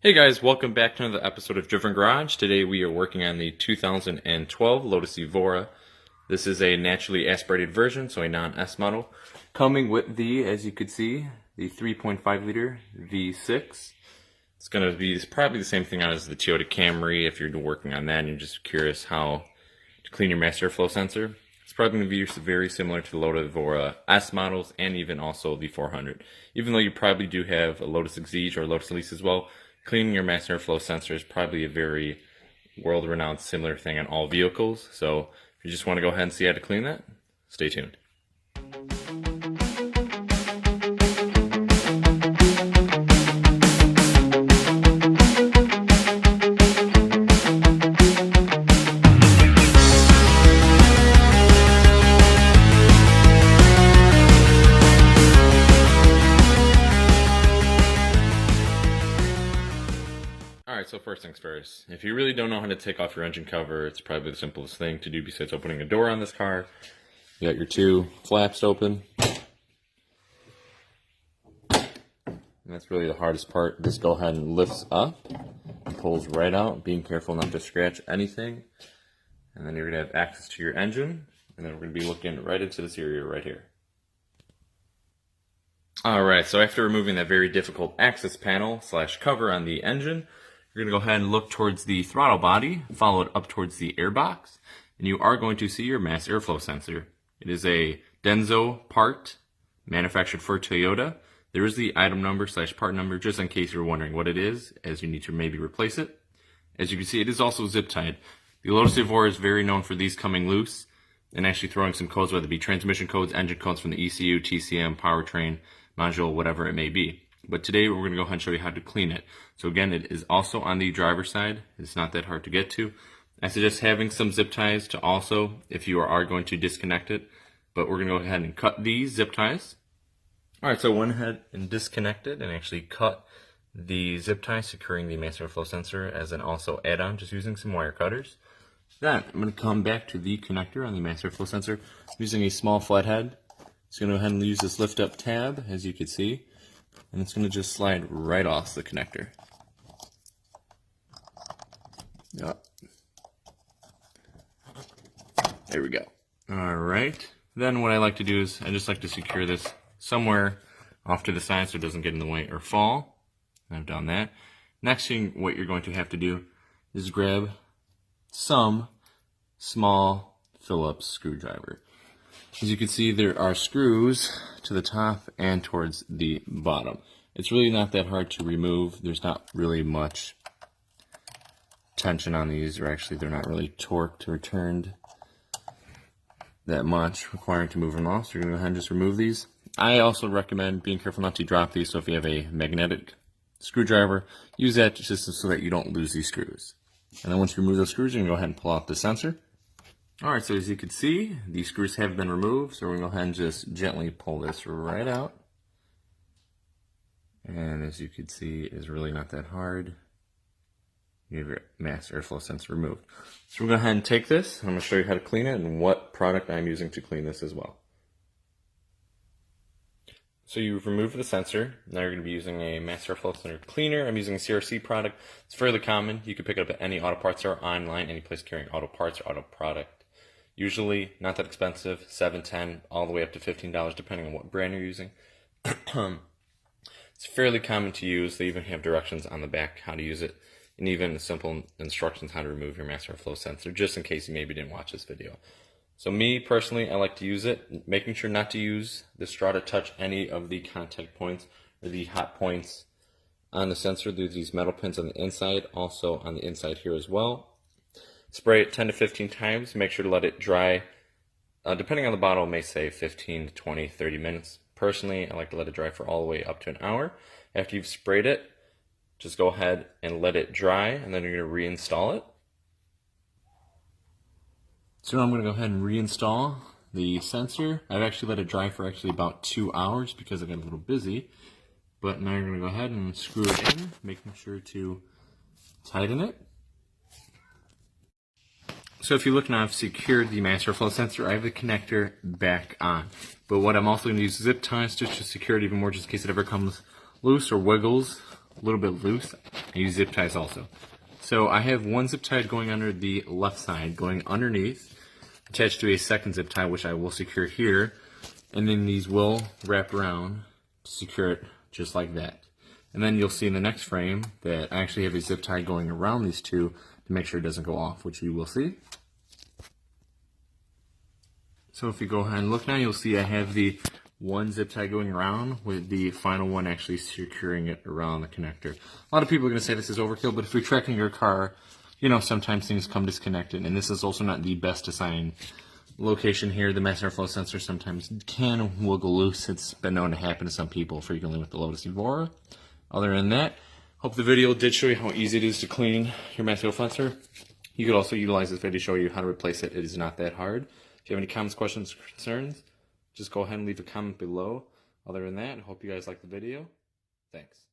Hey guys, welcome back to another episode of Driven Garage. Today we are working on the 2012 Lotus Evora. This is a naturally aspirated version, so a non-S model, coming with the, as you could see, the 3.5 liter V6. It's going to be probably the same thing as the Toyota Camry if you're working on that and you're just curious how to clean your mass airflow sensor. It's probably going to be very similar to the Lotus Evora S models and even also the 400. Even though you probably do have a Lotus Exige or Lotus Elise as well, cleaning your mass airflow sensor is probably a very world-renowned similar thing on all vehicles. So if you just want to go ahead and see how to clean that, stay tuned. Alright, so first things first, if you really don't know how to take off your engine cover, it's probably the simplest thing to do besides opening a door on this car. You got your two flaps open. And that's really the hardest part. Just go ahead and lifts up and pulls right out, being careful not to scratch anything. And then you're going to have access to your engine, and then we're going to be looking right into this area right here. Alright, so after removing that very difficult access panel / cover on the engine, you're going to go ahead and look towards the throttle body, followed up towards the airbox, and you are going to see your mass airflow sensor. It is a Denso part, manufactured for Toyota. There is the item number / part number, just in case you're wondering what it is, as you need to maybe replace it. As you can see, it is also zip tied. The Lotus Evora is very known for these coming loose, and actually throwing some codes, whether it be transmission codes, engine codes from the ECU, TCM, powertrain, module, whatever it may be. But today we're going to go ahead and show you how to clean it. So again, it is also on the driver's side. It's not that hard to get to. I suggest having some zip ties to also, if you are going to disconnect it. But we're going to go ahead and cut these zip ties. Alright, so went ahead and disconnected and actually cut the zip ties securing the mass airflow sensor as an also add-on, just using some wire cutters. Then I'm going to come back to the connector on the mass airflow sensor using a small flathead. Just going to go ahead and use this lift up tab, as you can see, and it's going to just slide right off the connector. Yep. There we go. Alright, then what I like to do is I just like to secure this somewhere off to the side so it doesn't get in the way or fall. I've done that. Next thing, what you're going to have to do is grab some small Phillips screwdriver. As you can see, there are screws to the top and towards the bottom. It's really not that hard to remove. There's not really much tension on these, or actually they're not really torqued or turned that much, requiring to move them off. So you're going to go ahead and just remove these. I also recommend being careful not to drop these, so if you have a magnetic screwdriver, use that just so that you don't lose these screws. And then once you remove those screws, you're going to go ahead and pull out the sensor. Alright, so as you can see, these screws have been removed, so we're going to go ahead and just gently pull this right out. And as you can see, it's really not that hard. You have your mass airflow sensor removed. So we're going to go ahead and take this, and I'm going to show you how to clean it and what product I'm using to clean this as well. So you've removed the sensor. Now you're going to be using a mass airflow sensor cleaner. I'm using a CRC product. It's fairly common. You can pick it up at any auto parts store, online, any place carrying auto parts or auto product. Usually not that expensive, $7, $10, all the way up to $15 depending on what brand you're using. It's fairly common to use. They even have directions on the back how to use it, and even simple instructions how to remove your mass airflow sensor, just in case you maybe didn't watch this video. So me personally, I like to use it, making sure not to use the straw to touch any of the contact points or the hot points on the sensor. There's these metal pins on the inside, also on the inside here as well. Spray it 10 to 15 times. Make sure to let it dry. Depending on the bottle, it may say 15 to 20, 30 minutes. Personally, I like to let it dry for all the way up to an hour. After you've sprayed it, just go ahead and let it dry, and then you're going to reinstall it. So I'm going to go ahead and reinstall the sensor. I've actually let it dry for about 2 hours because I got a little busy. But now you're going to go ahead and screw it in, making sure to tighten it. So if you look now, I've secured the mass airflow sensor. I have the connector back on. But what I'm also going to use is zip ties just to secure it even more, just in case it ever comes loose or wiggles a little bit loose. I use zip ties also. So I have one zip tie going under the left side, going underneath, attached to a second zip tie, which I will secure here. And then these will wrap around to secure it just like that. And then you'll see in the next frame that I actually have a zip tie going around these two to make sure it doesn't go off, which you will see. So if you go ahead and look now, you'll see I have the one zip tie going around with the final one actually securing it around the connector. A lot of people are going to say this is overkill, but if you're tracking your car, you know, sometimes things come disconnected, and this is also not the best assigned location here. The mass airflow sensor sometimes can wiggle loose. It's been known to happen to some people frequently with the Lotus Evora. Other than that, hope the video did show you how easy it is to clean your mass airflow sensor. You could also utilize this video to show you how to replace it. It is not that hard. If you have any comments, questions, or concerns, just go ahead and leave a comment below. Other than that, I hope you guys like the video. Thanks.